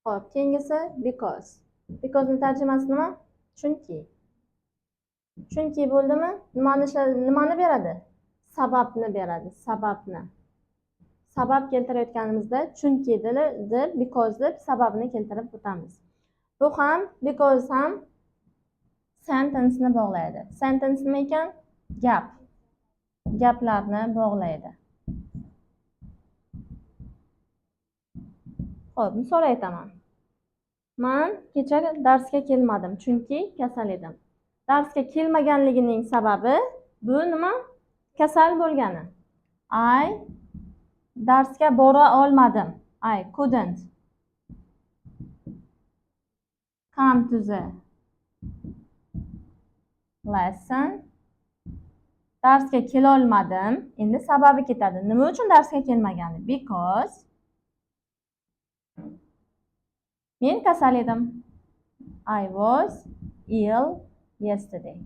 Xo'p, keyingisi because. Because'ning tarjimasi nima? Chunki. Chunki bo'ldimi? Nimani beradi? Sababni beradi, sababni. Sabab keltirayotganimizda chunki deb because deb sababni keltirib o'tamiz. Bu ham because ham sentence ni bog'laydi. Sentence nima ekan? Gap. Gaplarni bog'laydi. Xo'p, misol aytaman. Men kecha darsga kelmadim chunki kasal edim. Darsga kelmaganligining sababi bu nima? Kasal bo'lgani. I darsga bora olmadim. I couldn't come to the lesson. Darsga kela olmadim. Endi sababi ketadi. Nima uchun darsga kelmagani? Because men kasal edim. I was ill yesterday.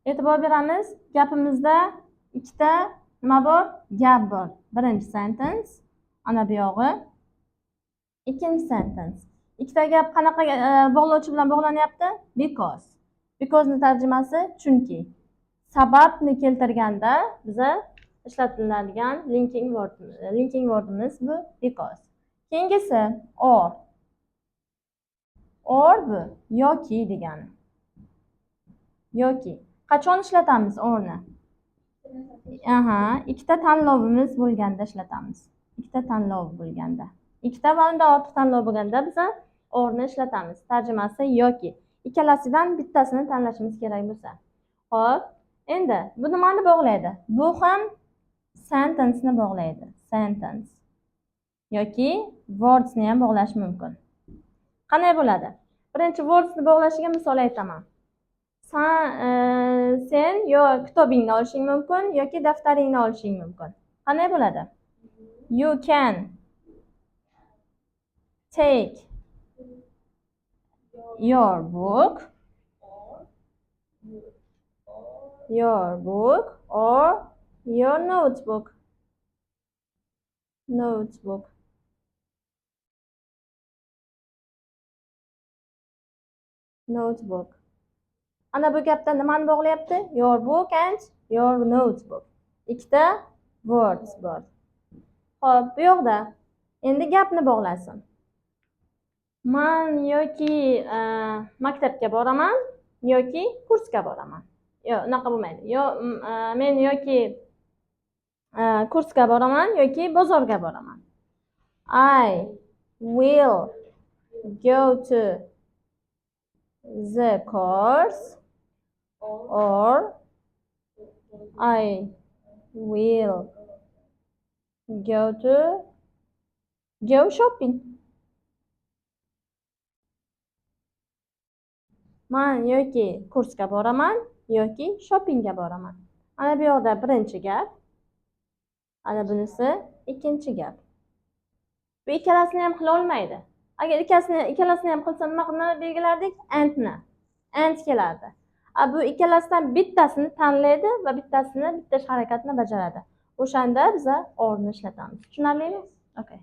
E'tibor beramiz. Gapimizda ikkita nima bor? Gap bor. Birinchi sentence, ana bu yog'i ikkinchi sentence. Ikkita gap qanaqa bog'lovchi bilan bog'lanyapti? Because. Because ni tarjimasi chunki. Sababni keltirganda biza ishlatiladigan linking wordimiz bu because. Keyingisi or. Or bu yoki degani. Yoki. Qachon ishlatamiz orni? Ikkita tanlovimiz bo'lganda ishlatamiz. Ikkita tanlov bo'lganda. Ikkita va undan ortiq tanlov bo'lganda biz orni ishlatamiz. Tarjimasi yoki. Ikkalasidan bittasini tanlashimiz kerak bo'lsa. Xo'p, endi bu nimani bog'laydi? Bu ham sentence ni bog'laydi. Sentence. Yoki words ni ham bog'lash mumkin. Qanday bo'ladi? Birinchi words ni bog'lashiga misol aytaman. Sen yo kitobingni olishing mumkin yoki daftaringni olishing mumkin. Qanday bo'ladi? You can take your book or your notebook. Ana bu gapda nimani bog'layapti? Your book and your notebook. Ikkita words bor. Xo'p, bu yoqda endi gapni bog'lasin. Men yoki maktabga boraman yoki kursga boraman. Yo'q, unaqa bo'lmaydi. Men yoki kursga boraman yoki bozorga boraman. I will go to the course or I will go shopping. Men yoki kursga boraman yoki shoppingga boraman. Ana bu yoqda birinchi gap. Ana bunisi ikkinchi gap. Bu ikkalasini ham qila olmaydi. Agar ikkalasini ham qilsa nima belgilardik? And kelardi. Bu ikkalasidan bittasini tanlaydi va bitta harakatni bajaradi. O'shanda biz orni ishlatamiz. Tushunarlimi? Okay.